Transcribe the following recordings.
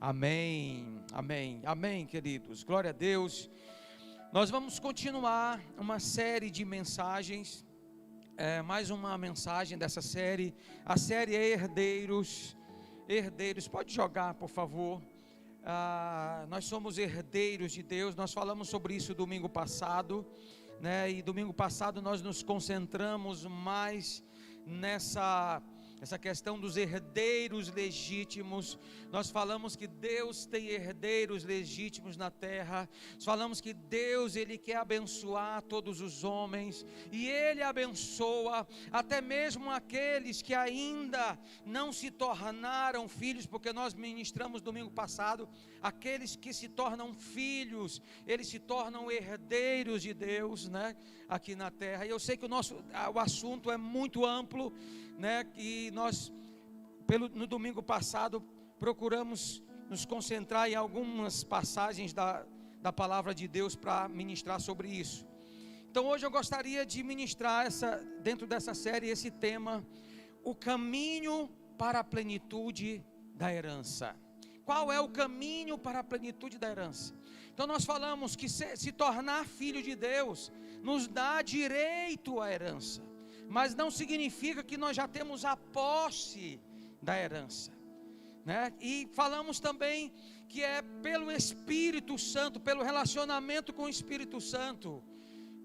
Amém, amém, amém, queridos, glória a Deus. Nós vamos continuar uma série de mensagens, mais uma mensagem dessa série. A série é Herdeiros. Pode jogar, por favor. Nós somos herdeiros de Deus. Nós falamos sobre isso domingo passado, né? E domingo passado nós nos concentramos mais nessa questão dos herdeiros legítimos. Nós falamos que Deus tem herdeiros legítimos na terra. Nós falamos que Deus, Ele quer abençoar todos os homens, e Ele abençoa até mesmo aqueles que ainda não se tornaram filhos, porque nós ministramos domingo passado, aqueles que se tornam filhos, eles se tornam herdeiros de Deus, né, aqui na terra. E eu sei que o assunto é muito amplo, né, que nós, no domingo passado, procuramos nos concentrar em algumas passagens da palavra de Deus para ministrar sobre isso. Então hoje eu gostaria de ministrar dentro dessa série, esse tema: o caminho para a plenitude da herança. Qual é o caminho para a plenitude da herança? Então nós falamos que se tornar filho de Deus nos dá direito à herança, mas não significa que nós já temos a posse da herança, né? E falamos também que é pelo Espírito Santo, pelo relacionamento com o Espírito Santo,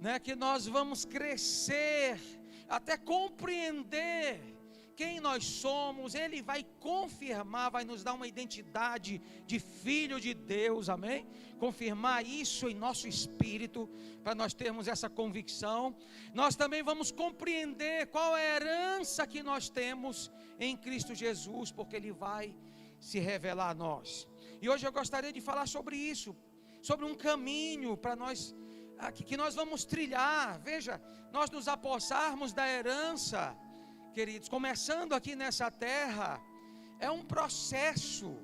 né, que nós vamos crescer até compreender quem nós somos. Ele vai confirmar, vai nos dar uma identidade de filho de Deus, amém? Confirmar isso em nosso espírito, para nós termos essa convicção. Nós também vamos compreender qual é a herança que nós temos em Cristo Jesus, porque Ele vai se revelar a nós. E hoje eu gostaria de falar sobre isso, sobre um caminho para nós, que nós vamos trilhar. Veja, nós nos apossarmos da herança, queridos, começando aqui nessa terra, é um processo.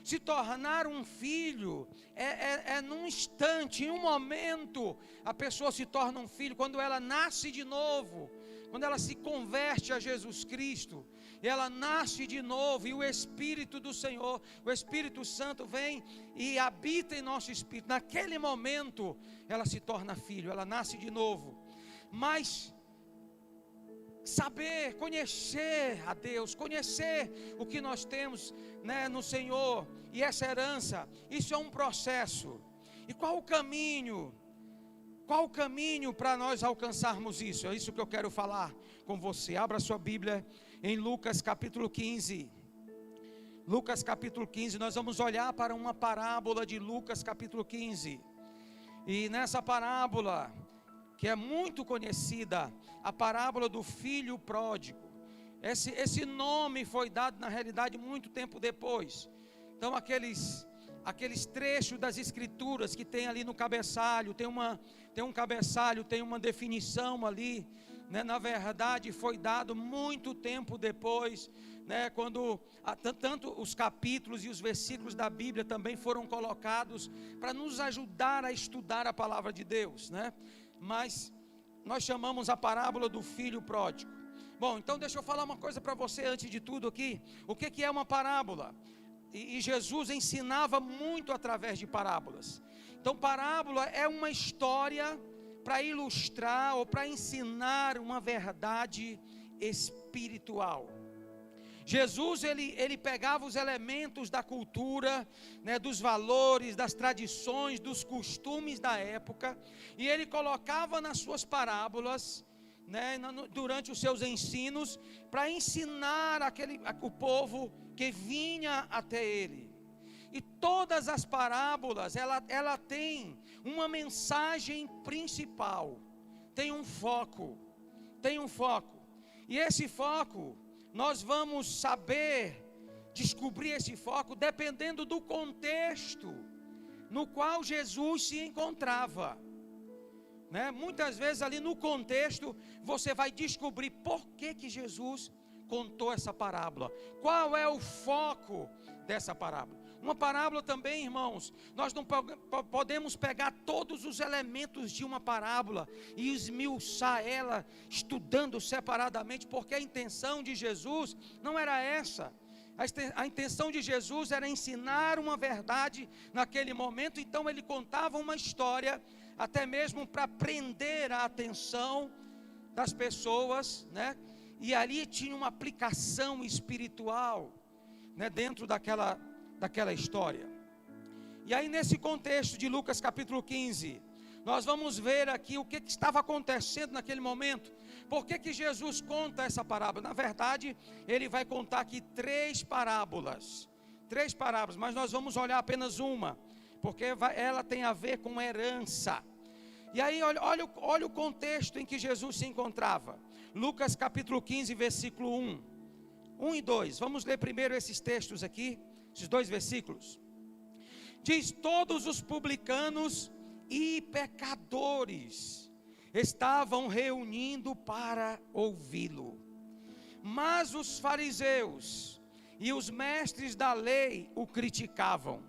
Se tornar um filho é num instante, em um momento, a pessoa se torna um filho, quando ela nasce de novo, quando ela se converte a Jesus Cristo, e ela nasce de novo, e o Espírito do Senhor, o Espírito Santo vem e habita em nosso espírito. Naquele momento ela se torna filho, ela nasce de novo. Mas saber, conhecer a Deus, conhecer o que nós temos, né, no Senhor, e essa herança, isso é um processo. E qual o caminho para nós alcançarmos isso? É isso que eu quero falar com você. Abra sua Bíblia em Lucas capítulo 15. Lucas capítulo 15, nós vamos olhar para uma parábola de Lucas capítulo 15. E nessa parábola, que é muito conhecida, a parábola do filho pródigo. Esse nome foi dado, na realidade, muito tempo depois. Então aqueles trechos das escrituras que tem ali no cabeçalho, tem um cabeçalho, tem uma definição ali, né? Na verdade foi dado muito tempo depois, né? Quando tanto os capítulos e os versículos da Bíblia também foram colocados para nos ajudar a estudar a palavra de Deus, né? Mas nós chamamos a parábola do filho pródigo. Bom, então deixa eu falar uma coisa para você antes de tudo aqui. O que é uma parábola? E Jesus ensinava muito através de parábolas. Então parábola é uma história para ilustrar ou para ensinar uma verdade espiritual. Jesus, ele pegava os elementos da cultura, né, dos valores, das tradições, dos costumes da época, e ele colocava nas suas parábolas, né, durante os seus ensinos, para ensinar o povo que vinha até ele. E todas as parábolas, ela tem uma mensagem principal, tem um foco, e esse foco, nós vamos saber descobrir esse foco dependendo do contexto no qual Jesus se encontrava, né? Muitas vezes ali no contexto você vai descobrir por que Jesus contou essa parábola, qual é o foco dessa parábola. Uma parábola também, irmãos, nós não podemos pegar todos os elementos de uma parábola e esmiuçar ela, estudando separadamente, porque a intenção de Jesus não era essa. A intenção de Jesus era ensinar uma verdade naquele momento, então ele contava uma história, até mesmo para prender a atenção das pessoas, né? E ali tinha uma aplicação espiritual, né, dentro daquela história. E aí nesse contexto de Lucas capítulo 15, nós vamos ver aqui o que estava acontecendo naquele momento. Por que Jesus conta essa parábola? Na verdade, ele vai contar aqui três parábolas, mas nós vamos olhar apenas uma, porque ela tem a ver com herança. E aí olha o contexto em que Jesus se encontrava. Lucas capítulo 15, versículo 1 e 2, vamos ler primeiro esses textos aqui, esses dois versículos. Diz: todos os publicanos e pecadores estavam reunindo para ouvi-lo, mas os fariseus e os mestres da lei o criticavam.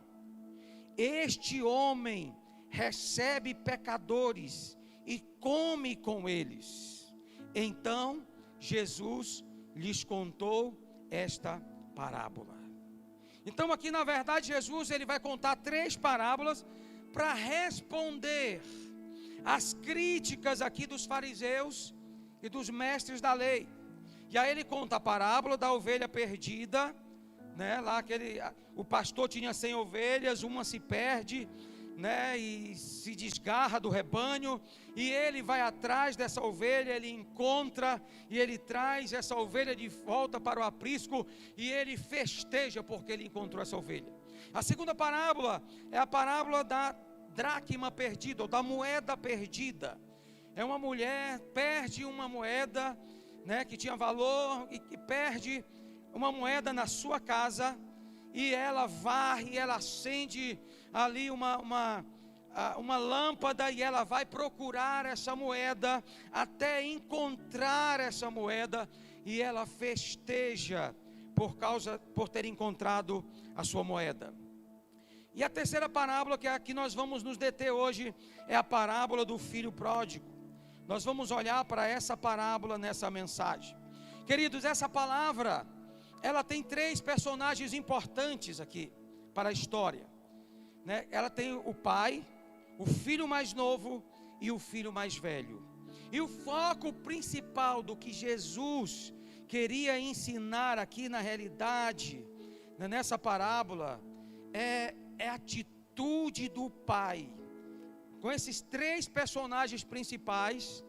Este homem recebe pecadores e come com eles. Então Jesus lhes contou esta parábola. Então aqui na verdade Jesus ele vai contar três parábolas para responder às críticas aqui dos fariseus e dos mestres da lei. E aí ele conta a parábola da ovelha perdida, né? Lá o pastor tinha 100 ovelhas, uma se perde, né? E se desgarra do rebanho, e ele vai atrás dessa ovelha, ele encontra, e ele traz essa ovelha de volta para o aprisco, e ele festeja porque ele encontrou essa ovelha. A segunda parábola é a parábola da dracma perdida, ou da moeda perdida. É uma mulher, perde uma moeda, né, que tinha valor, e perde uma moeda na sua casa, e ela varre, ela acende ali uma lâmpada, e ela vai procurar essa moeda, até encontrar essa moeda, e ela festeja por ter encontrado a sua moeda. E a terceira parábola, que é a que nós vamos nos deter hoje, é a parábola do filho pródigo. Nós vamos olhar para essa parábola nessa mensagem. Queridos, essa palavra, ela tem três personagens importantes aqui para a história, né? Ela tem o pai, o filho mais novo e o filho mais velho. E o foco principal do que Jesus queria ensinar aqui na realidade, né, nessa parábola, é a atitude do pai. Com esses três personagens principais,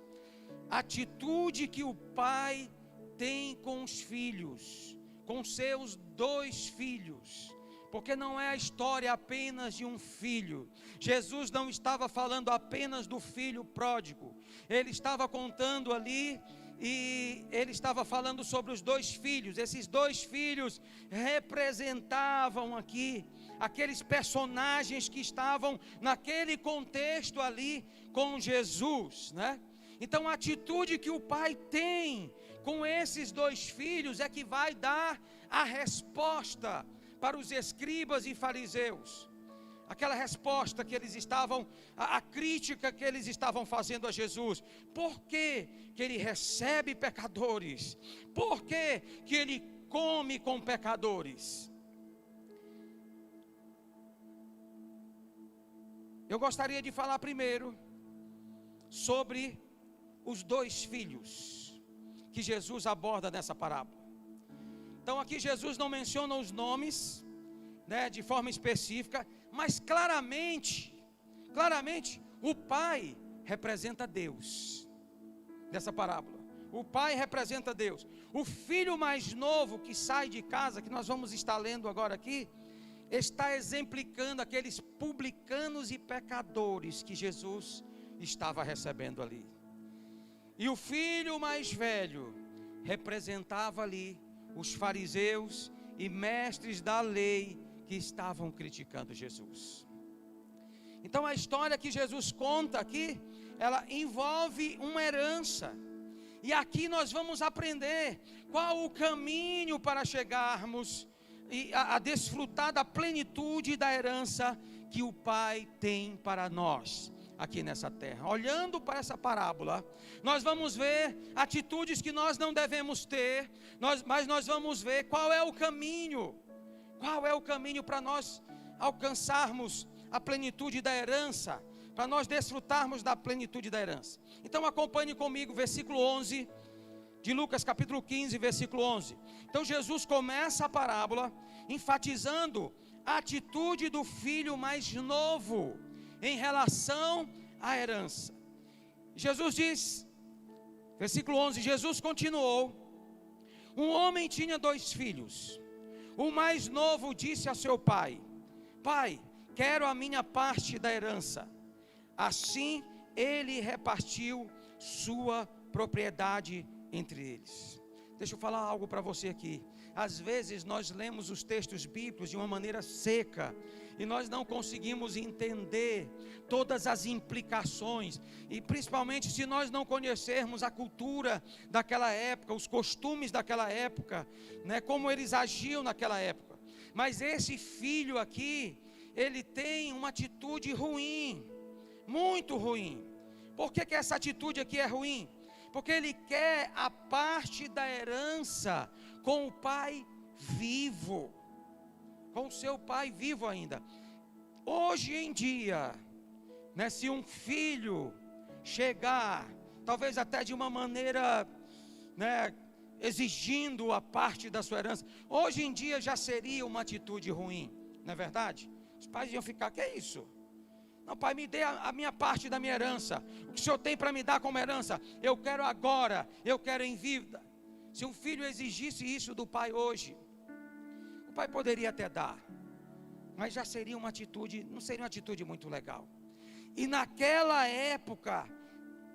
a atitude que o pai tem com os filhos, com seus dois filhos, porque não é a história apenas de um filho. Jesus não estava falando apenas do filho pródigo, ele estava contando ali, e ele estava falando sobre os dois filhos. Esses dois filhos representavam aqui aqueles personagens que estavam naquele contexto ali com Jesus, né? Então a atitude que o pai tem com esses dois filhos é que vai dar a resposta para os escribas e fariseus. Aquela resposta que eles estavam, a crítica que eles estavam fazendo a Jesus. Por que ele recebe pecadores? Por que ele come com pecadores? Eu gostaria de falar primeiro sobre os dois filhos que Jesus aborda nessa parábola. Então aqui Jesus não menciona os nomes, né, de forma específica, mas claramente o pai representa Deus nessa parábola. O pai representa Deus. O filho mais novo que sai de casa, que nós vamos estar lendo agora aqui, está exemplificando aqueles publicanos e pecadores que Jesus estava recebendo ali. E o filho mais velho representava ali os fariseus e mestres da lei que estavam criticando Jesus. Então a história que Jesus conta aqui, ela envolve uma herança. E aqui nós vamos aprender qual o caminho para chegarmos a desfrutar da plenitude da herança que o Pai tem para nós. aqui nessa terra. Olhando para essa parábola, nós vamos ver atitudes que nós não devemos ter, mas nós vamos ver qual é o caminho para nós alcançarmos a plenitude da herança, para nós desfrutarmos da plenitude da herança. Então acompanhe comigo, versículo 11, de Lucas capítulo 15, versículo 11. Então Jesus começa a parábola enfatizando a atitude do filho mais novo em relação à herança. Jesus diz, versículo 11, Jesus continuou: um homem tinha 2 filhos. O mais novo disse a seu pai: pai, quero a minha parte da herança. Assim ele repartiu sua propriedade entre eles. Deixa eu falar algo para você aqui. Às vezes nós lemos os textos bíblicos de uma maneira seca e nós não conseguimos entender todas as implicações, e principalmente se nós não conhecermos a cultura daquela época, os costumes daquela época, né, como eles agiam naquela época. Mas esse filho aqui, ele tem uma atitude ruim, muito ruim. Por que essa atitude aqui é ruim? Porque ele quer a parte da herança com o pai vivo, com o seu pai vivo ainda. Hoje em dia, né, se um filho chegar, talvez até de uma maneira, né, exigindo a parte da sua herança, hoje em dia já seria uma atitude ruim, não é verdade? Os pais iam ficar: que é isso? Não, pai, me dê a minha parte da minha herança. O que o senhor tem para me dar como herança? Eu quero agora, eu quero em vida. Se um filho exigisse isso do pai hoje, o pai poderia até dar, mas já seria uma atitude, não seria uma atitude muito legal. E naquela época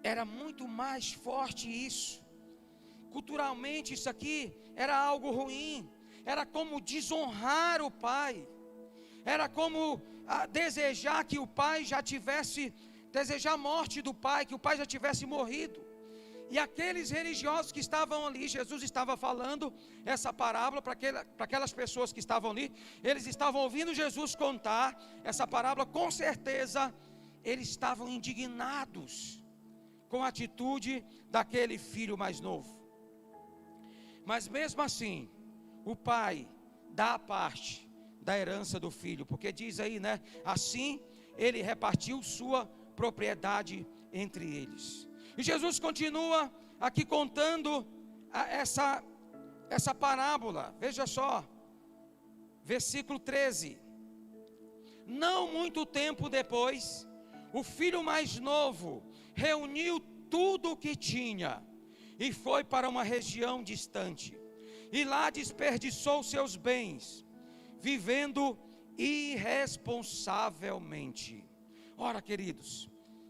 era muito mais forte isso. Culturalmente isso aqui era algo ruim, era como desonrar o pai, era como desejar que o pai já tivesse, desejar a morte do pai, que o pai já tivesse morrido. E aqueles religiosos que estavam ali, Jesus estava falando essa parábola para aquelas pessoas que estavam ali, eles estavam ouvindo Jesus contar essa parábola, com certeza eles estavam indignados com a atitude daquele filho mais novo. Mas mesmo assim, o pai dá a parte da herança do filho, porque diz aí, né? Assim ele repartiu sua propriedade entre eles. E Jesus continua aqui contando essa parábola. Veja só, versículo 13. Não muito tempo depois, o filho mais novo reuniu tudo o que tinha e foi para uma região distante, e lá desperdiçou seus bens, vivendo irresponsavelmente. Ora, queridos,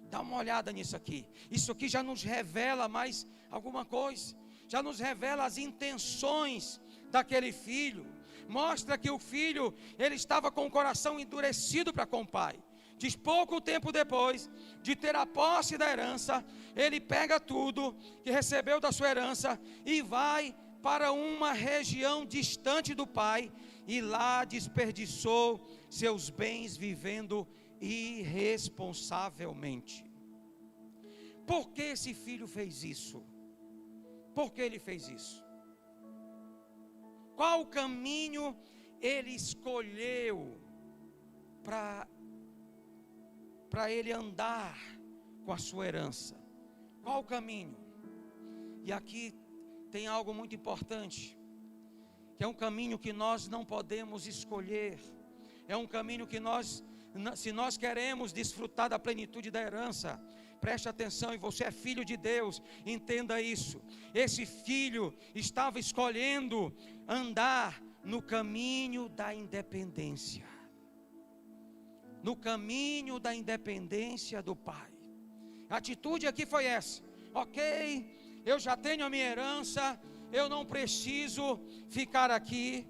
dá uma olhada nisso aqui. Isso aqui já nos revela mais alguma coisa, já nos revela as intenções daquele filho. Mostra que o filho, ele estava com o coração endurecido para com o pai. Diz, pouco tempo depois de ter a posse da herança, ele pega tudo que recebeu da sua herança e vai para uma região distante do pai, e lá desperdiçou seus bens vivendo irresponsavelmente. Por que esse filho fez isso? Por que ele fez isso? Qual o caminho ele escolheu para ele andar com a sua herança? Qual o caminho? E aqui tem algo muito importante, que é um caminho que nós não podemos escolher. É um caminho que nós, se nós queremos desfrutar da plenitude da herança, preste atenção, e você é filho de Deus, entenda isso. Esse filho estava escolhendo andar no caminho da independência, no caminho da independência do pai. A atitude aqui foi essa: ok, eu já tenho a minha herança, eu não preciso ficar aqui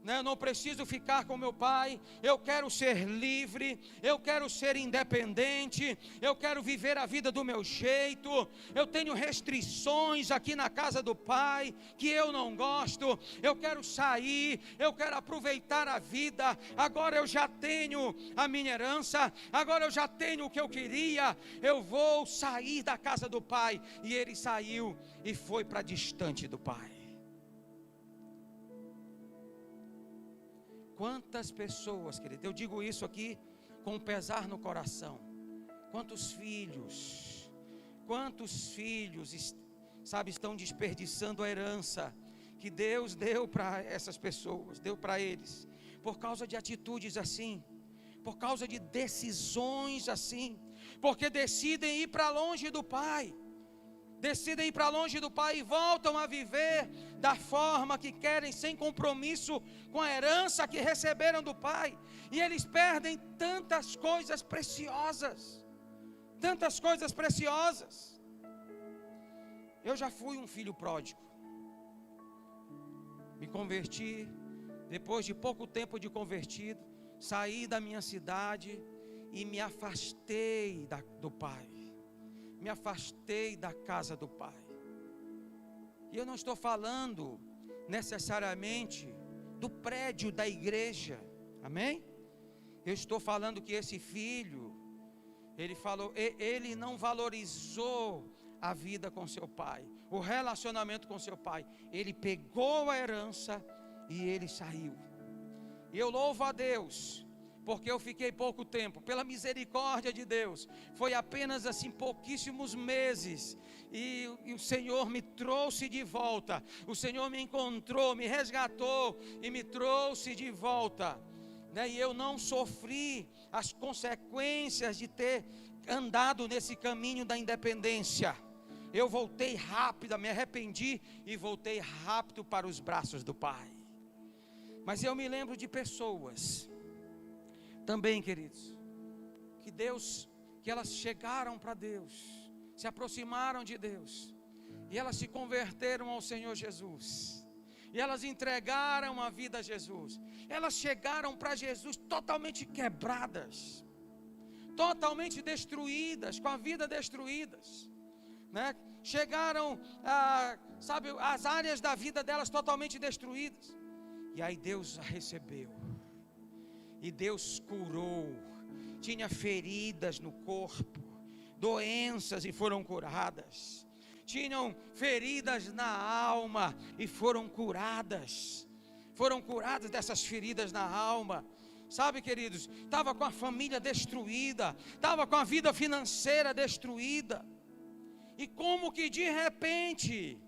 né? Eu não preciso ficar com meu pai, eu quero ser livre, eu quero ser independente, eu quero viver a vida do meu jeito, eu tenho restrições aqui na casa do pai, que eu não gosto, eu quero sair, eu quero aproveitar a vida, agora eu já tenho a minha herança, agora eu já tenho o que eu queria, eu vou sair da casa do pai. E ele saiu e foi para distante do pai. Quantas pessoas, querido, eu digo isso aqui com pesar no coração, quantos filhos, sabe, estão desperdiçando a herança que Deus deu para essas pessoas, deu para eles, por causa de atitudes assim, por causa de decisões assim, porque decidem ir para longe do pai, e voltam a viver da forma que querem, sem compromisso com a herança que receberam do pai, e eles perdem tantas coisas preciosas. Eu já fui um filho pródigo, me converti, depois de pouco tempo de convertido, saí da minha cidade e me afastei do pai, me afastei da casa do pai. E eu não estou falando necessariamente do prédio da igreja, amém? Eu estou falando que esse filho, ele não valorizou a vida com seu pai, o relacionamento com seu pai. Ele pegou a herança e ele saiu. E eu louvo a Deus, porque eu fiquei pouco tempo, pela misericórdia de Deus, foi apenas assim pouquíssimos meses, e o Senhor me trouxe de volta, o Senhor me encontrou, me resgatou e me trouxe de volta, né? E eu não sofri as consequências de ter andado nesse caminho da independência. Eu voltei rápido, me arrependi e voltei rápido para os braços do Pai. Mas eu me lembro de pessoas também, queridos, que elas chegaram para Deus, se aproximaram de Deus, e elas se converteram ao Senhor Jesus, e elas entregaram a vida a Jesus. Elas chegaram para Jesus totalmente quebradas, totalmente destruídas, com a vida destruídas, né? Chegaram as áreas da vida delas totalmente destruídas, e aí Deus a recebeu, e Deus curou. Tinha feridas no corpo, doenças, e foram curadas. Tinham feridas na alma e foram curadas. Foram curadas dessas feridas na alma. Sabe, queridos, estava com a família destruída, estava com a vida financeira destruída, e como que de repente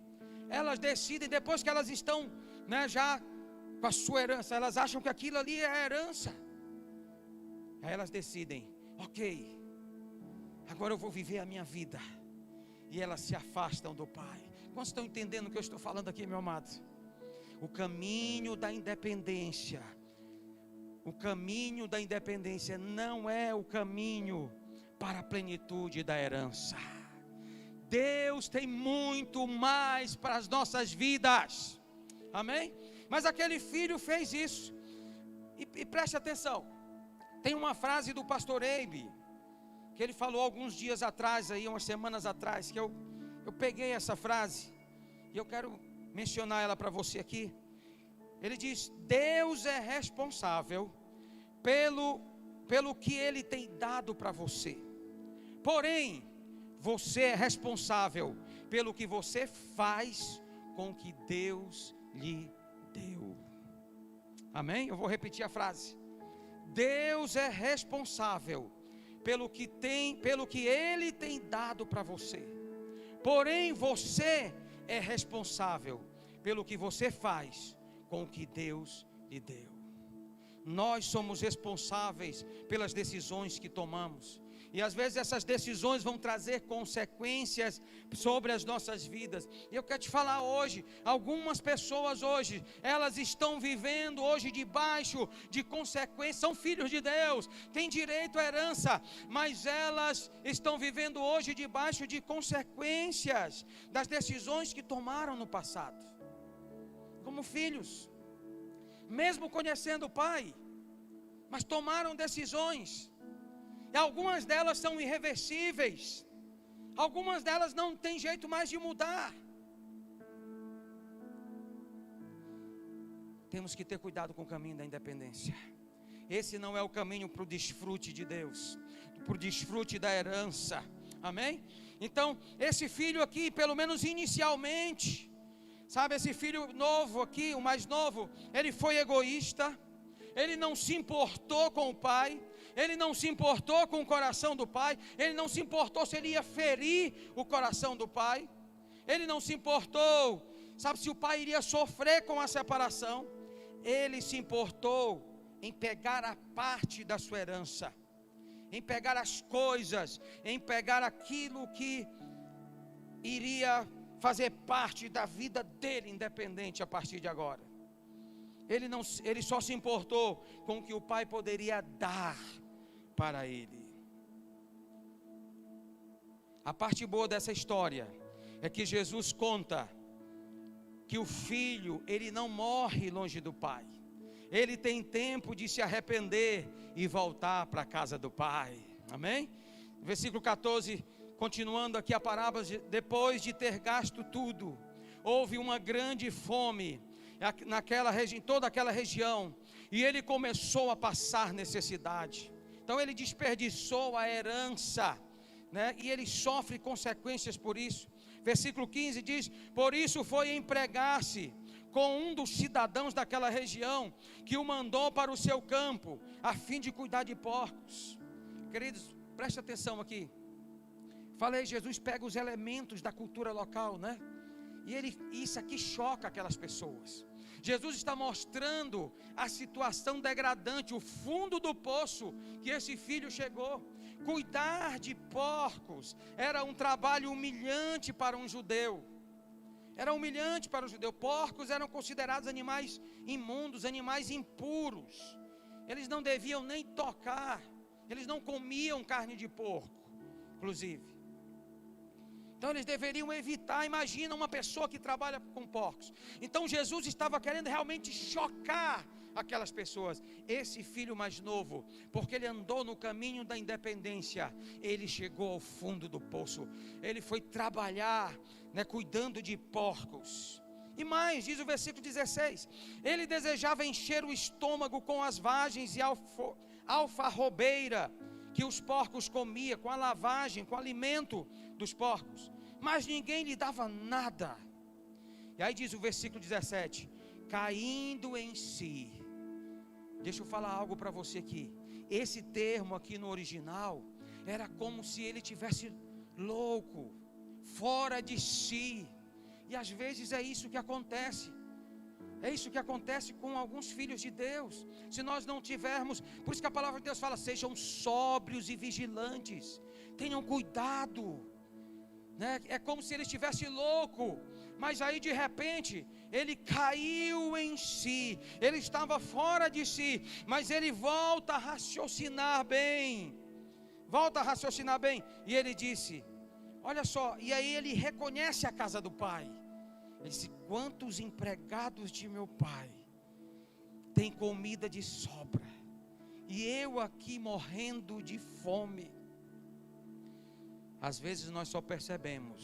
elas decidem, depois que elas estão, né, já com a sua herança, elas acham que aquilo ali é a herança. Aí elas decidem, ok, agora eu vou viver a minha vida. E elas se afastam do Pai. Quantos estão entendendo o que eu estou falando aqui, meu amado? O caminho da independência, não é o caminho para a plenitude da herança. Deus tem muito mais para as nossas vidas, amém? Mas aquele filho fez isso, e preste atenção, tem uma frase do pastor Eibe, que ele falou alguns dias atrás, umas semanas atrás, que eu peguei essa frase, e eu quero mencionar ela para você aqui. Ele diz: Deus é responsável pelo que Ele tem dado para você, porém, você é responsável pelo que você faz com o que Deus lhe deu. Amém? Eu vou repetir a frase. Deus é responsável pelo que Ele tem dado para você, porém você é responsável pelo que você faz com o que Deus lhe deu. Nós somos responsáveis pelas decisões que tomamos, e às vezes essas decisões vão trazer consequências sobre as nossas vidas. E eu quero te falar hoje, algumas pessoas hoje, elas estão vivendo hoje debaixo de consequências, são filhos de Deus, têm direito à herança, mas elas estão vivendo hoje debaixo de consequências das decisões que tomaram no passado, como filhos. mesmo conhecendo o pai, mas tomaram decisões, e algumas delas são irreversíveis, algumas delas não tem jeito mais de mudar. Temos que ter cuidado com o caminho da independência. Esse não é o caminho para o desfrute de Deus, para o desfrute da herança. Amém? Então, esse filho aqui, pelo menos inicialmente, sabe, esse filho novo aqui, o mais novo, ele foi egoísta, ele não se importou com o pai, ele não se importou com o coração do pai, ele não se importou se ele ia ferir o coração do pai, ele não se importou, sabe, se o pai iria sofrer com a separação. Ele se importou em pegar a parte da sua herança, em pegar as coisas, em pegar aquilo que iria fazer parte da vida dele independente a partir de agora. Ele só se importou com o que o pai poderia dar para ele. A parte boa dessa história é que Jesus conta que o filho, ele não morre longe do pai. Ele tem tempo de se arrepender e voltar para a casa do pai. Amém? Versículo 14, continuando aqui a parábola, depois de ter gasto tudo, houve uma grande fome em toda aquela região, e ele começou a passar necessidade. Então ele desperdiçou a herança, né? E ele sofre consequências por isso. Versículo 15 diz: por isso foi empregar-se com um dos cidadãos daquela região, que o mandou para o seu campo, a fim de cuidar de porcos. Queridos, preste atenção aqui. Falei, Jesus pega os elementos da cultura local, né? E isso aqui choca aquelas pessoas. Jesus está mostrando a situação degradante, o fundo do poço que esse filho chegou. Cuidar de porcos era um trabalho humilhante para um judeu. Era humilhante para o judeu. Porcos eram considerados animais imundos, animais impuros. Eles não deviam nem tocar. Eles não comiam carne de porco, inclusive. Então eles deveriam evitar. Imagina uma pessoa que trabalha com porcos. Então Jesus estava querendo realmente chocar aquelas pessoas. Esse filho mais novo, porque ele andou no caminho da independência, ele chegou ao fundo do poço. Ele foi trabalhar, né, cuidando de porcos. E mais, diz o versículo 16: ele desejava encher o estômago com as vagens e alfarrobeira que os porcos comiam, com a lavagem, com o alimento dos porcos, mas ninguém lhe dava nada. E aí diz o versículo 17: caindo em si. Deixa eu falar algo para você aqui. Esse termo aqui no original era como se ele tivesse louco, fora de si. E às vezes é isso que acontece. É isso que acontece com alguns filhos de Deus. Se nós não tivermos, por isso que a palavra de Deus fala: sejam sóbrios e vigilantes, tenham cuidado, né? É como se ele estivesse louco, mas aí de repente ele caiu em si, ele estava fora de si, mas ele volta a raciocinar bem, e ele disse, olha só, e aí ele reconhece a casa do pai. Ele disse: quantos empregados de meu pai têm comida de sobra, e eu aqui morrendo de fome. Às vezes nós só percebemos,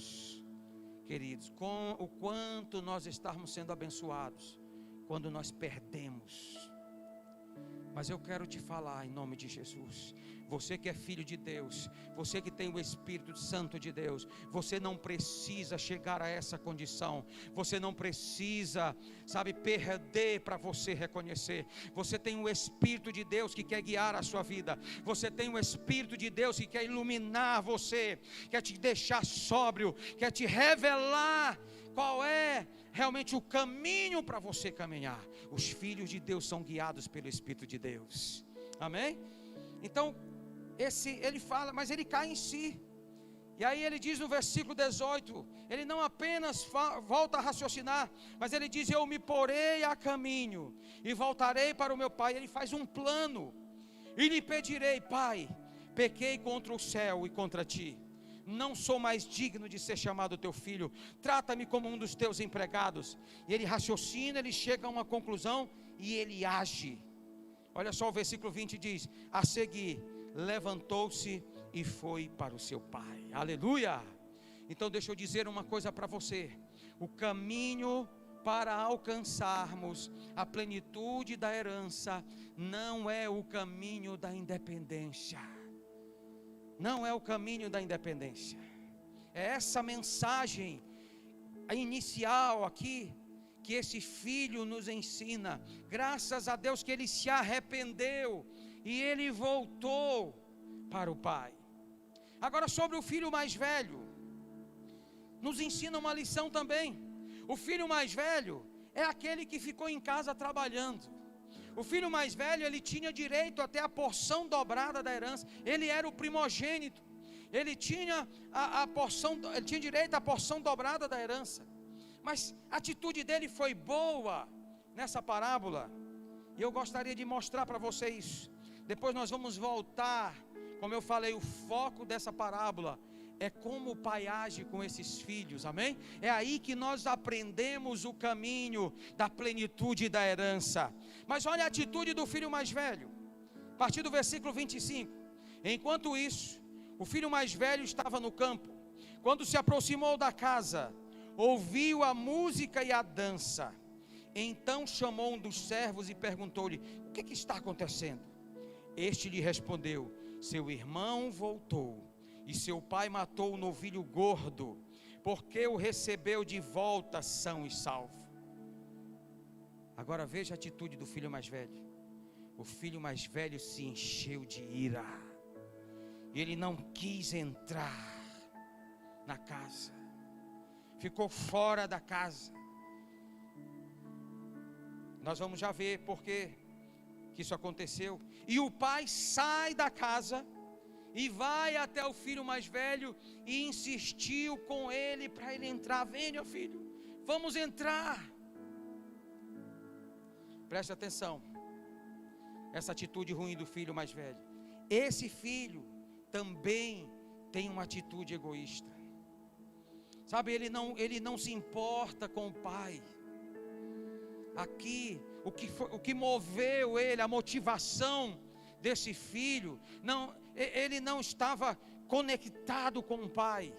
queridos, com o quanto nós estamos sendo abençoados quando nós perdemos. Mas eu quero te falar em nome de Jesus, você que é filho de Deus, você que tem o Espírito Santo de Deus, você não precisa chegar a essa condição, você não precisa, sabe, perder para você reconhecer. Você tem o Espírito de Deus que quer guiar a sua vida, você tem o Espírito de Deus que quer iluminar você, quer te deixar sóbrio, quer te revelar qual é realmente o caminho para você caminhar. Os filhos de Deus são guiados pelo Espírito de Deus. Amém? Então, ele fala, mas ele cai em si. E aí ele diz no versículo 18, ele não apenas volta a raciocinar, mas ele diz: eu me porei a caminho e voltarei para o meu pai. Ele faz um plano e lhe pedirei: pai, pequei contra o céu e contra ti, não sou mais digno de ser chamado teu filho, trata-me como um dos teus empregados. E ele raciocina, ele chega a uma conclusão e ele age. Olha só, o versículo 20 diz: a seguir, levantou-se e foi para o seu pai. Aleluia! Então deixa eu dizer uma coisa para você: o caminho para alcançarmos a plenitude da herança não é o caminho da independência. Não é o caminho da independência. É essa mensagem inicial aqui que esse filho nos ensina. Graças a Deus que ele se arrependeu e ele voltou para o pai. Agora, sobre o filho mais velho, nos ensina uma lição também. O filho mais velho é aquele que ficou em casa trabalhando. O filho mais velho, ele tinha direito até a porção dobrada da herança. Ele era o primogênito. Ele tinha ele tinha direito à porção dobrada da herança. Mas a atitude dele foi boa nessa parábola. E eu gostaria de mostrar para vocês. Depois nós vamos voltar. Como eu falei, o foco dessa parábola é como o pai age com esses filhos, amém? É aí que nós aprendemos o caminho da plenitude da herança. Mas olha a atitude do filho mais velho, a partir do versículo 25. Enquanto isso, o filho mais velho estava no campo. Quando se aproximou da casa, ouviu a música e a dança. Então chamou um dos servos e perguntou-lhe: o que está acontecendo? Este lhe respondeu: seu irmão voltou, e seu pai matou o novilho gordo, porque o recebeu de volta são e salvo. Agora veja a atitude do filho mais velho. O filho mais velho se encheu de ira. Ele não quis entrar na casa. Ficou fora da casa. Nós vamos já ver por que isso aconteceu. E o pai sai da casa e vai até o filho mais velho e insistiu com ele para ele entrar. Venha, filho, vamos entrar. Preste atenção. Essa atitude ruim do filho mais velho. Esse filho também tem uma atitude egoísta. Sabe, ele não se importa com o pai. Aqui, o que moveu ele, a motivação desse filho, ele não estava conectado com o pai.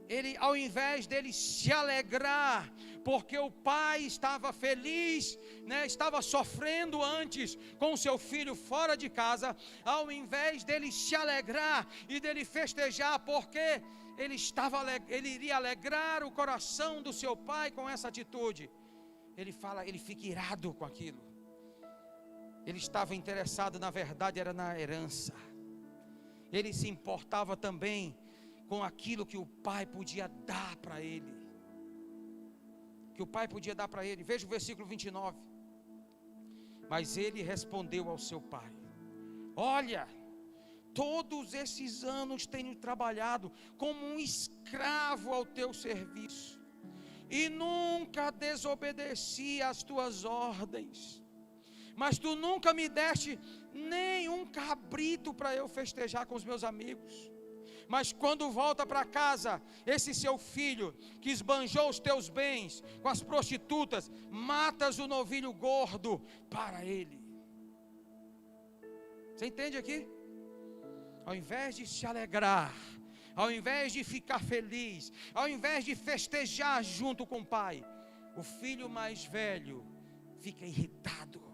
Ele, ao invés dele se alegrar, porque o pai estava feliz, estava sofrendo antes com seu filho fora de casa, ao invés dele se alegrar e dele festejar, porque ele iria alegrar o coração do seu pai com essa atitude, ele fica irado com aquilo. Ele estava interessado, na verdade, era na herança. Ele se importava também com aquilo que o pai podia dar para ele. Veja o versículo 29. Mas ele respondeu ao seu pai: olha, todos esses anos tenho trabalhado como um escravo ao teu serviço, e nunca desobedeci às tuas ordens. Mas tu nunca me deste nem um cabrito para eu festejar com os meus amigos. Mas quando volta para casa, esse seu filho que esbanjou os teus bens com as prostitutas, matas o novilho gordo para ele. Você entende aqui? Ao invés de se alegrar, ao invés de ficar feliz, ao invés de festejar junto com o pai, o filho mais velho fica irritado.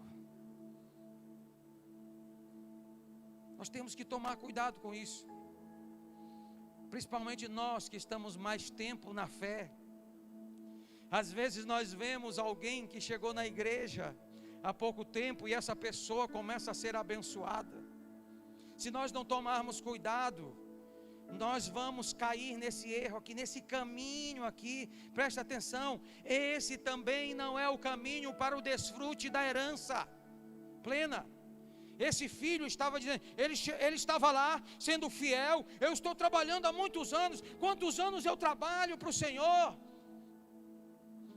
Nós temos que tomar cuidado com isso. Principalmente nós que estamos mais tempo na fé. Às vezes nós vemos alguém que chegou na igreja há pouco tempo e essa pessoa começa a ser abençoada. Se nós não tomarmos cuidado, nós vamos cair nesse erro aqui, nesse caminho aqui. Preste atenção, esse também não é o caminho para o desfrute da herança plena. Esse filho estava dizendo, ele estava lá sendo fiel. Eu estou trabalhando há muitos anos. Quantos anos eu trabalho para o Senhor?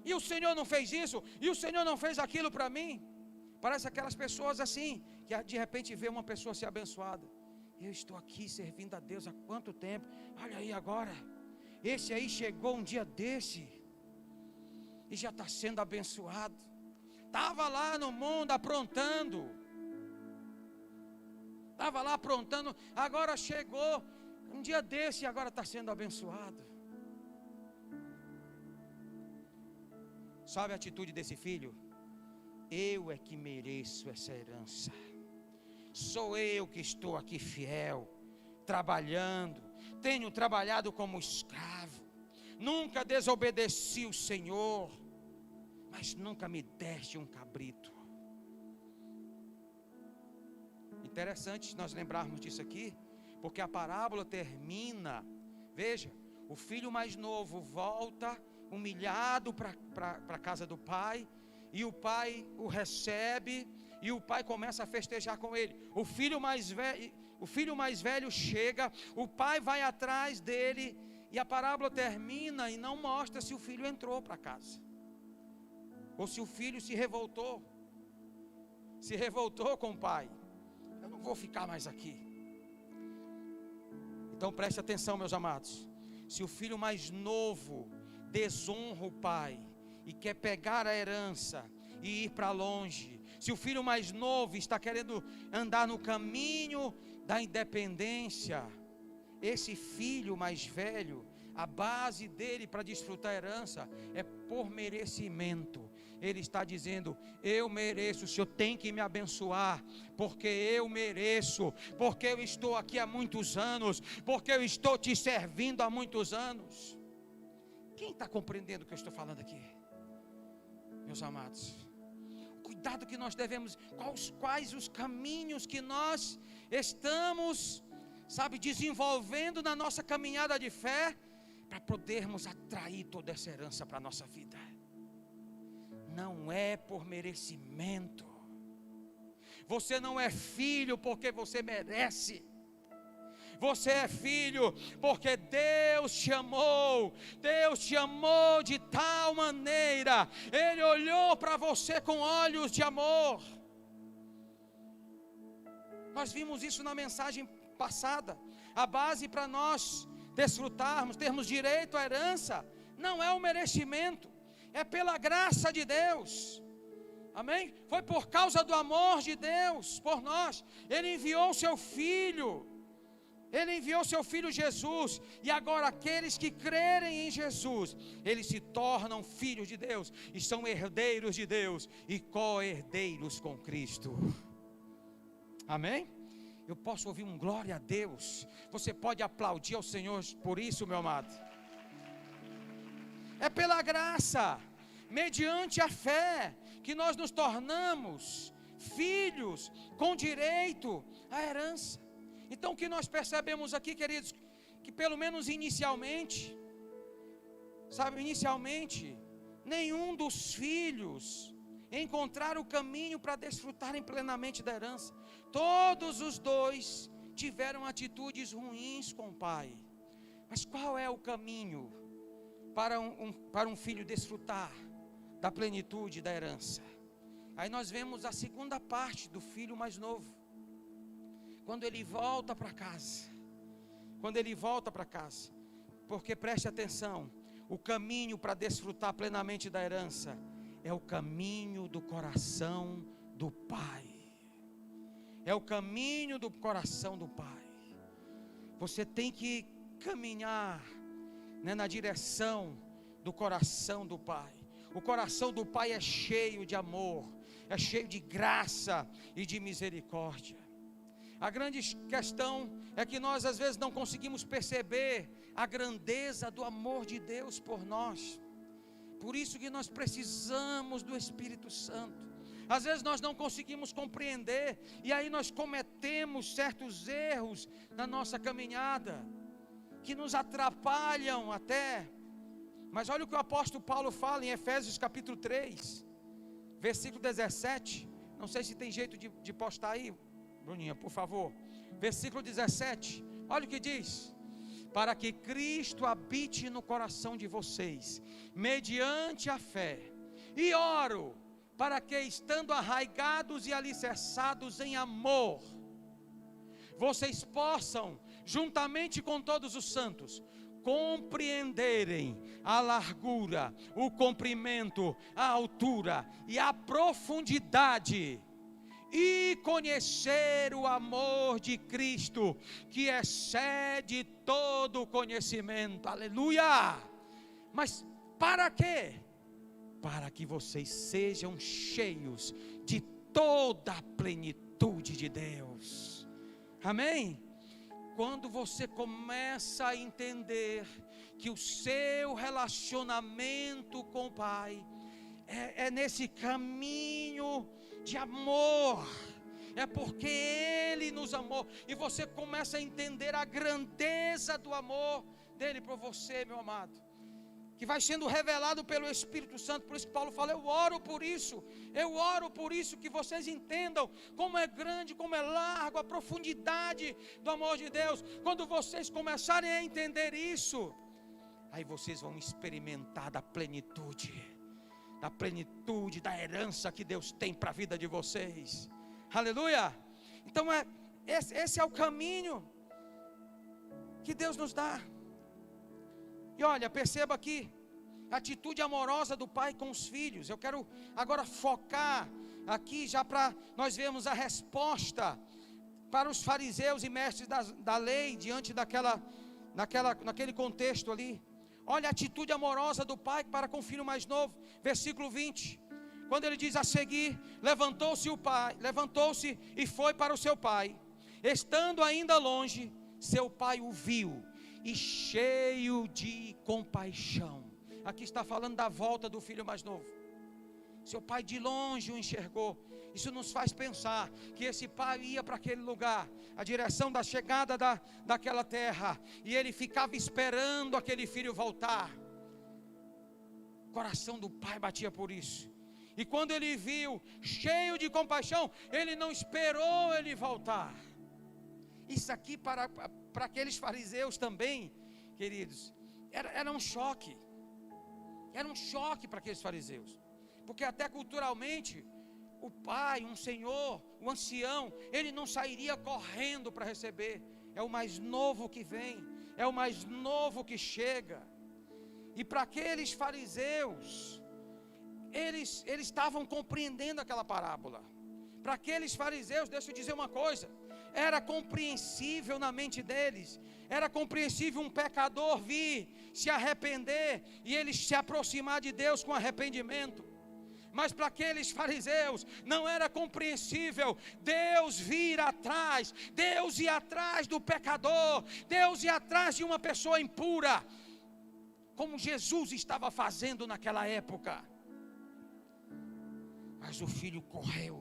E o Senhor não fez isso, e o Senhor não fez aquilo para mim. Parece aquelas pessoas assim, que de repente vê uma pessoa ser abençoada. Eu estou aqui servindo a Deus há quanto tempo? Olha aí agora, esse aí chegou um dia desse e já está sendo abençoado. estava lá no mundo aprontando, agora chegou um dia desse e agora está sendo abençoado. Sabe a atitude desse filho? Eu é que mereço essa herança, sou eu que estou aqui fiel, trabalhando, tenho trabalhado como escravo, nunca desobedeci o Senhor, mas nunca me deste um cabrito. Interessante nós lembrarmos disso aqui, porque a parábola termina, veja, o filho mais novo volta humilhado para a casa do pai, e o pai o recebe, e o pai começa a festejar com ele. O filho mais velho chega, o pai vai atrás dele, e a parábola termina e não mostra se o filho entrou para casa, ou se o filho se revoltou com o pai. Eu não vou ficar mais aqui. Então preste atenção, meus amados. Se o filho mais novo desonra o pai e quer pegar a herança e ir para longe, se o filho mais novo está querendo andar no caminho da independência, esse filho mais velho, a base dele para desfrutar a herança é por merecimento. Ele está dizendo: eu mereço, o Senhor tem que me abençoar, porque eu mereço, porque eu estou aqui há muitos anos, porque eu estou te servindo há muitos anos. Quem está compreendendo o que eu estou falando aqui, meus amados? Cuidado que nós devemos, quais os caminhos que nós estamos, desenvolvendo na nossa caminhada de fé, para podermos atrair toda essa herança para a nossa vida. Não é por merecimento. Você não é filho porque você merece. Você é filho porque Deus te amou. Deus te amou de tal maneira. Ele olhou para você com olhos de amor. Nós vimos isso na mensagem passada. A base para nós desfrutarmos, termos direito à herança, não é o merecimento, é pela graça de Deus. Amém? Foi por causa do amor de Deus por nós. Ele enviou o seu Filho. Ele enviou seu Filho Jesus. E agora aqueles que crerem em Jesus, eles se tornam filhos de Deus, e são herdeiros de Deus, e co-herdeiros com Cristo. Amém? Eu posso ouvir um glória a Deus. Você pode aplaudir ao Senhor por isso, meu amado. É pela graça, mediante a fé, que nós nos tornamos filhos com direito à herança. Então o que nós percebemos aqui, queridos, que pelo menos inicialmente, nenhum dos filhos encontraram o caminho para desfrutarem plenamente da herança. Todos os dois tiveram atitudes ruins com o pai. Mas qual é o caminho para um filho desfrutar da plenitude da herança? Aí nós vemos a segunda parte do filho mais novo. Quando ele volta para casa. Porque preste atenção, o caminho para desfrutar plenamente da herança é o caminho do coração do pai. É o caminho do coração do pai. Você tem que caminhar, na direção do coração do pai. O coração do pai é cheio de amor, é cheio de graça e de misericórdia. A grande questão é que nós às vezes não conseguimos perceber a grandeza do amor de Deus por nós. Por isso que nós precisamos do Espírito Santo. Às vezes nós não conseguimos compreender, e aí nós cometemos certos erros na nossa caminhada, que nos atrapalham até. Mas olha o que o apóstolo Paulo fala em Efésios capítulo 3, versículo 17. Não sei se tem jeito de postar aí, Bruninha, por favor. Versículo 17, olha o que diz: para que Cristo habite no coração de vocês, mediante a fé. E oro para que, estando arraigados e alicerçados em amor, vocês possam, juntamente com todos os santos, compreenderem a largura, o comprimento, a altura e a profundidade, e conhecer o amor de Cristo, que excede todo o conhecimento. Aleluia! Mas para quê? Para que vocês sejam cheios de toda a plenitude de Deus. Amém? Quando você começa a entender que o seu relacionamento com o Pai é nesse caminho de amor, é porque Ele nos amou, e você começa a entender a grandeza do amor dele por você, meu amado, que vai sendo revelado pelo Espírito Santo. Por isso que Paulo fala: eu oro por isso, que vocês entendam como é grande, como é largo, a profundidade do amor de Deus. Quando vocês começarem a entender isso, aí vocês vão experimentar da plenitude da herança que Deus tem para a vida de vocês. Aleluia! Então esse é o caminho que Deus nos dá. E olha, perceba aqui a atitude amorosa do pai com os filhos. Eu quero agora focar aqui, já para nós vermos a resposta para os fariseus e mestres da lei, diante naquele contexto ali. Olha a atitude amorosa do pai para com o filho mais novo, versículo 20, quando ele diz: a seguir, levantou-se e foi para o seu pai. Estando ainda longe, seu pai o viu, e cheio de compaixão. Aqui está falando da volta do filho mais novo. Seu pai de longe o enxergou. Isso nos faz pensar que esse pai ia para aquele lugar, a direção da chegada daquela terra, e ele ficava esperando aquele filho voltar. O coração do pai batia por isso. E quando ele viu, cheio de compaixão, ele não esperou ele voltar. Isso aqui para aqueles fariseus também, queridos, era um choque. Era um choque para aqueles fariseus, porque até culturalmente, o pai, um senhor, o ancião, ele não sairia correndo para receber. É o mais novo que vem, é o mais novo que chega. E para aqueles fariseus, eles estavam compreendendo aquela parábola. Para aqueles fariseus, deixa eu dizer uma coisa, era compreensível na mente deles, era compreensível um pecador vir, se arrepender, e ele se aproximar de Deus com arrependimento. Mas para aqueles fariseus não era compreensível Deus vir atrás, Deus ir atrás do pecador, Deus ir atrás de uma pessoa impura, como Jesus estava fazendo naquela época. Mas o filho correu,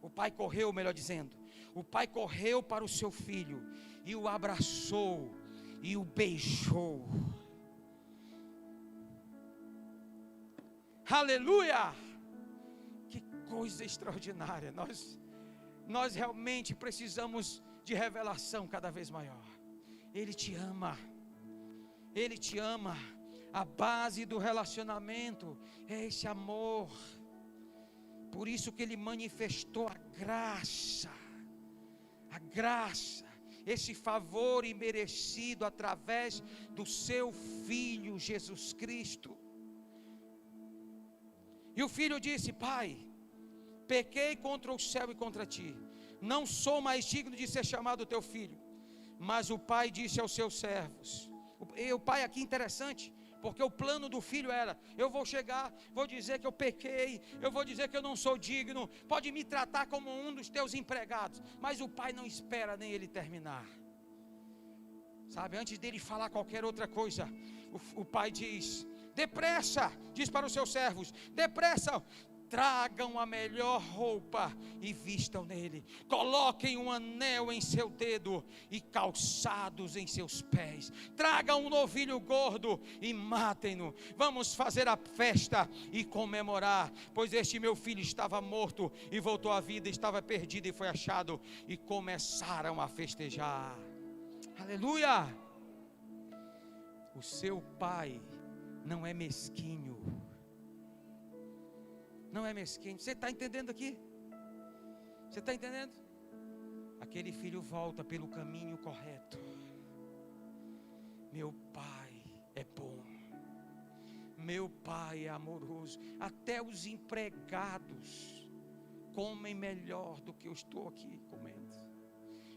o pai correu, melhor dizendo, o pai correu para o seu filho e o abraçou e o beijou. Aleluia! Que coisa extraordinária. Nós realmente precisamos de revelação cada vez maior. Ele te ama, Ele te ama. A base do relacionamento é esse amor. Por isso que Ele manifestou a graça, esse favor imerecido através do seu Filho Jesus Cristo. E o filho disse: pai, pequei contra o céu e contra ti, não sou mais digno de ser chamado teu filho. Mas o pai disse aos seus servos, e o pai aqui interessante, porque o plano do filho era: eu vou chegar, vou dizer que eu pequei, eu vou dizer que eu não sou digno, pode me tratar como um dos teus empregados. Mas o pai não espera nem ele terminar, sabe, antes dele falar qualquer outra coisa, o pai diz: depressa, diz para os seus servos, depressa, tragam a melhor roupa e vistam nele, coloquem um anel em seu dedo e calçados em seus pés, tragam um novilho gordo e matem-no, vamos fazer a festa e comemorar, pois este meu filho estava morto e voltou à vida, estava perdido e foi achado. E começaram a festejar. Aleluia! O seu pai não é mesquinho, não é mesquinho. Você está entendendo aqui? Você está entendendo? Aquele filho volta pelo caminho correto. Meu pai meu Pai é amoroso. Até os empregados comem melhor do que eu estou aqui comendo.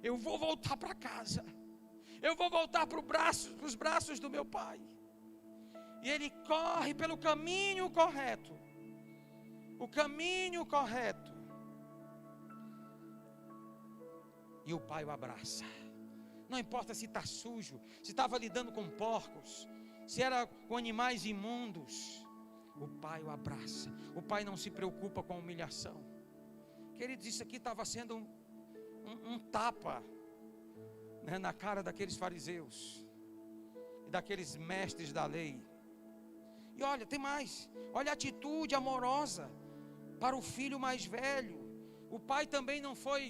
Eu vou voltar para casa. Eu vou voltar para os braços do meu Pai. E ele corre pelo caminho correto. O caminho correto. E o Pai o abraça. Não importa se está sujo, se estava lidando com porcos, se era com animais imundos. O Pai o abraça. O Pai não se preocupa com a humilhação. Queridos, isso aqui estava sendo um tapa, né, na cara daqueles fariseus e daqueles mestres da lei. E olha, tem mais. Olha a atitude amorosa para o filho mais velho. O pai também não foi,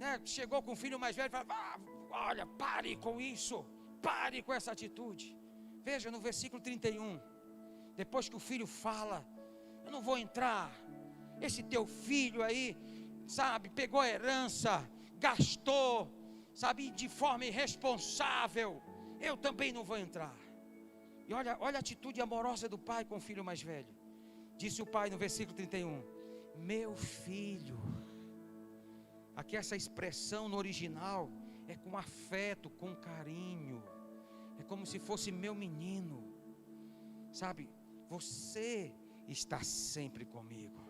né, chegou com o filho mais velho e falou: olha, pare com isso, pare com essa atitude. Veja no versículo 31, depois que o filho fala: eu não vou entrar, esse teu filho aí, sabe, pegou a herança, gastou, sabe, de forma irresponsável, eu também não vou entrar. E olha a atitude amorosa do pai com o filho mais velho. Disse o pai no versículo 31: meu filho. Aqui essa expressão no original é com afeto, com carinho. É como se fosse meu menino. Sabe, você está sempre comigo.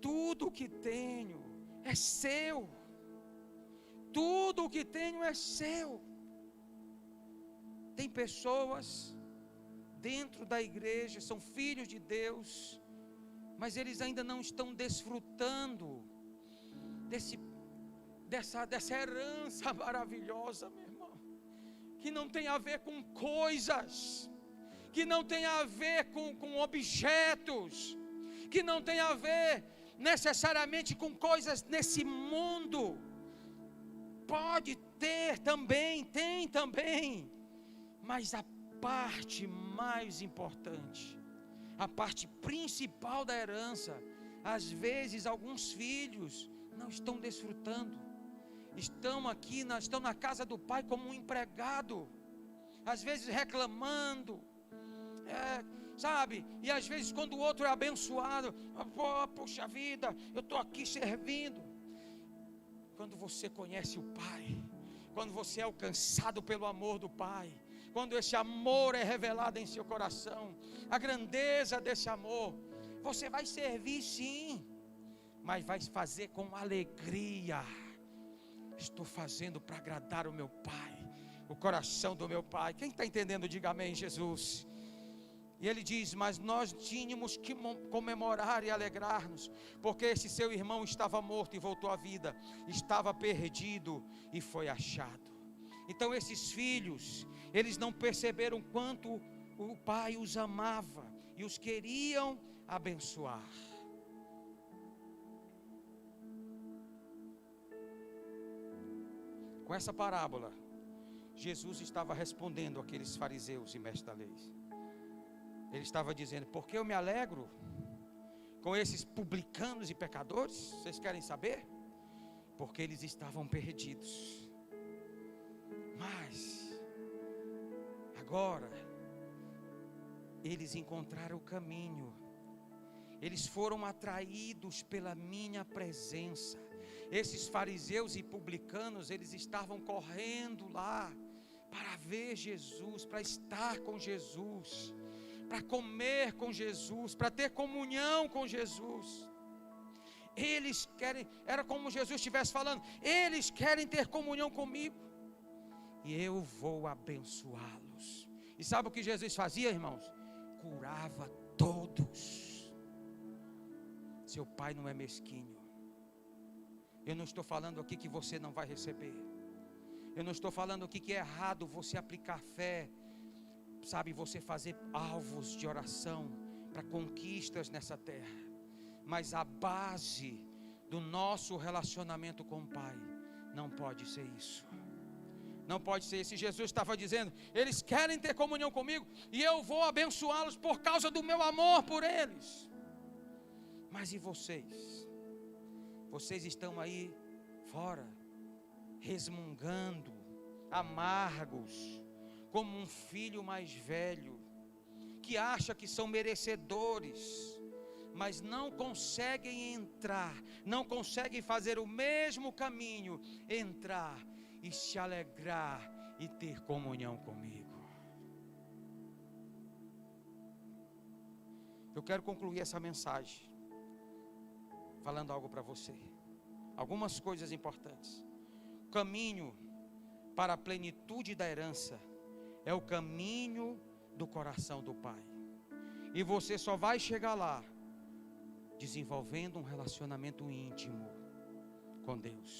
Tudo o que tenho é seu. Tudo o que tenho é seu. Tem pessoas dentro da igreja, são filhos de Deus, mas eles ainda não estão desfrutando dessa herança maravilhosa, meu irmão, que não tem a ver com coisas, que não tem a ver com objetos, que não tem a ver necessariamente com coisas nesse mundo. Pode ter também, tem também, mas a parte mais importante, a parte principal da herança, às vezes alguns filhos não estão desfrutando, estão na casa do pai como um empregado, às vezes reclamando, sabe, e às vezes quando o outro é abençoado, puxa vida, eu estou aqui servindo. Quando você conhece o Pai, quando você é alcançado pelo amor do Pai, quando esse amor é revelado em seu coração, a grandeza desse amor, você vai servir sim, mas vai fazer com alegria. Estou fazendo para agradar o meu Pai, o coração do meu Pai. Quem está entendendo, diga amém, Jesus. E ele diz: mas nós tínhamos que comemorar e alegrar-nos, porque esse seu irmão estava morto e voltou à vida, estava perdido e foi achado. Então esses filhos, eles não perceberam quanto o pai os amava e os queriam abençoar. Com essa parábola, Jesus estava respondendo àqueles fariseus e mestres da lei. Ele estava dizendo: porque eu me alegro com esses publicanos e pecadores? Vocês querem saber? Porque eles estavam perdidos. Mas agora eles encontraram o caminho. Eles foram atraídos pela minha presença. Esses fariseus e publicanos, eles estavam correndo lá para ver Jesus, para estar com Jesus, para comer com Jesus, para ter comunhão com Jesus. Eles querem, era como Jesus estivesse falando: eles querem ter comunhão comigo, e eu vou abençoá-los. E sabe o que Jesus fazia, irmãos? Curava todos. Seu Pai não é mesquinho. Eu não estou falando aqui que você não vai receber. Eu não estou falando aqui que é errado você aplicar fé, sabe, você fazer alvos de oração para conquistas nessa terra. Mas a base do nosso relacionamento com o Pai não pode ser isso. Não pode ser isso. Jesus estava dizendo: eles querem ter comunhão comigo e eu vou abençoá-los por causa do meu amor por eles. Mas e vocês? Vocês estão aí fora, resmungando, amargos, como um filho mais velho, que acham que são merecedores, mas não conseguem entrar, não conseguem fazer o mesmo caminho, entrar e se alegrar e ter comunhão comigo. Eu quero concluir essa mensagem falando algo para você, algumas coisas importantes. O caminho para a plenitude da herança é o caminho do coração do Pai, e você só vai chegar lá desenvolvendo um relacionamento íntimo com Deus.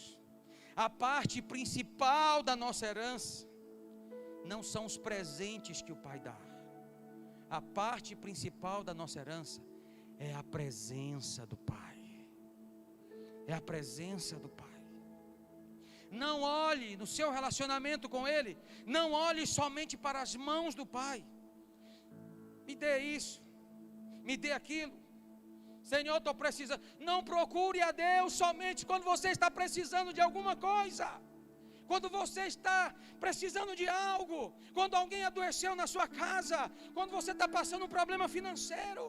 A parte principal da nossa herança não são os presentes que o Pai dá. A parte principal da nossa herança é a presença do Pai. É a presença do Pai. Não olhe no seu relacionamento com Ele, não olhe somente para as mãos do Pai. Me dê isso, me dê aquilo. Senhor, estou precisando. Não procure a Deus somente quando você está precisando de alguma coisa. Quando você está precisando de algo, quando alguém adoeceu na sua casa, quando você está passando um problema financeiro.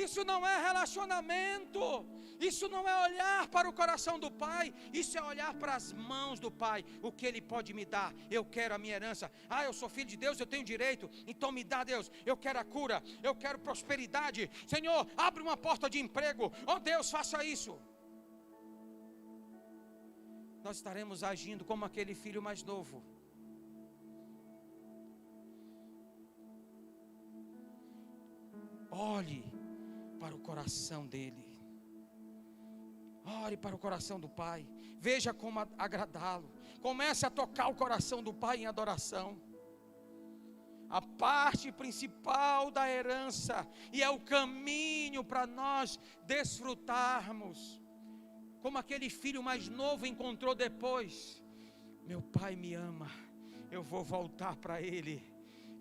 Isso não é relacionamento, isso não é olhar para o coração do Pai, isso é olhar para as mãos do Pai, o que Ele pode me dar. Eu quero a minha herança, eu sou filho de Deus, eu tenho direito, então me dá, Deus. Eu quero a cura, eu quero prosperidade. Senhor, abre uma porta de emprego, oh Deus, faça isso. Nós estaremos agindo como aquele filho mais novo. Olhe para o coração dele. Ore para o coração do Pai. Veja como agradá-lo. Comece a tocar o coração do Pai em adoração. A parte principal da herança, e é o caminho para nós desfrutarmos. Como aquele filho mais novo encontrou depois: meu pai me ama, eu vou voltar para ele,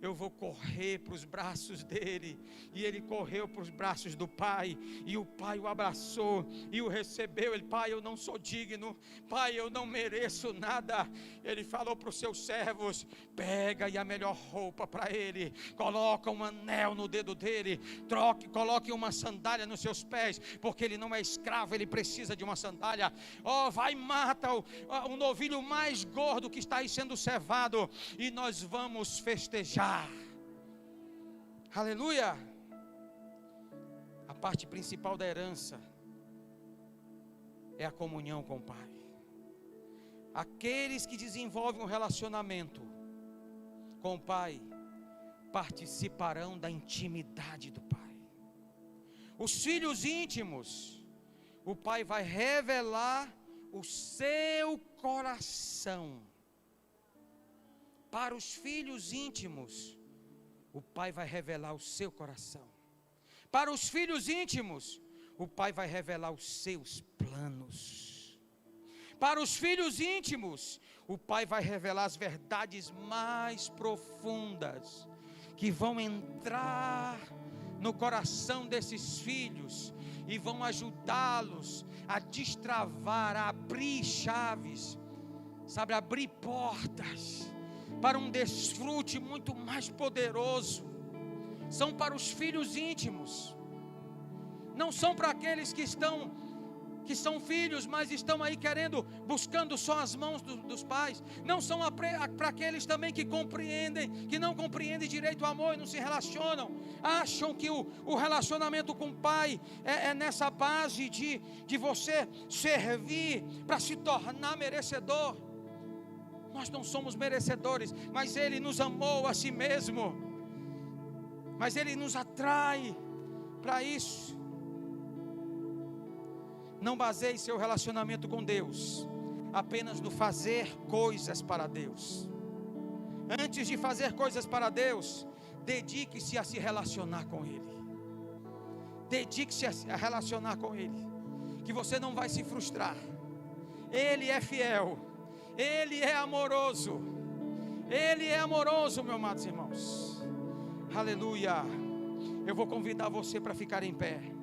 eu vou correr para os braços dele. E ele correu para os braços do pai, e o pai o abraçou e o recebeu. Ele: pai, eu não sou digno, pai, eu não mereço nada. Ele falou para os seus servos: pega aí a melhor roupa para ele, coloca um anel no dedo dele, coloque uma sandália nos seus pés, porque ele não é escravo, ele precisa de uma sandália. Vai, mata o novilho mais gordo que está aí sendo cevado, e nós vamos festejar. Aleluia. A parte principal da herança é a comunhão com o Pai. Aqueles que desenvolvem um relacionamento com o Pai participarão da intimidade do Pai. Os filhos íntimos, o Pai vai revelar o seu coração. Para os filhos íntimos, o Pai vai revelar o seu coração. Para os filhos íntimos, o Pai vai revelar os seus planos. Para os filhos íntimos, o Pai vai revelar as verdades mais profundas, que vão entrar no coração desses filhos e vão ajudá-los a destravar, a abrir chaves, sabe, abrir portas para um desfrute muito mais poderoso. São para os filhos íntimos, não são para aqueles que são filhos, mas estão aí buscando só as mãos dos pais. Não são para aqueles também que não compreendem direito o amor e não se relacionam. Acham que o relacionamento com o Pai é nessa base de você servir para se tornar merecedor. Nós não somos merecedores, mas Ele nos amou a si mesmo, mas Ele nos atrai para isso. Não baseie seu relacionamento com Deus apenas no fazer coisas para Deus. Antes de fazer coisas para Deus, dedique-se a se relacionar com Ele. Dedique-se a relacionar com Ele, que você não vai se frustrar. Ele é fiel, Ele é amoroso. Ele é amoroso, meus amados irmãos. Aleluia. Eu vou convidar você para ficar em pé.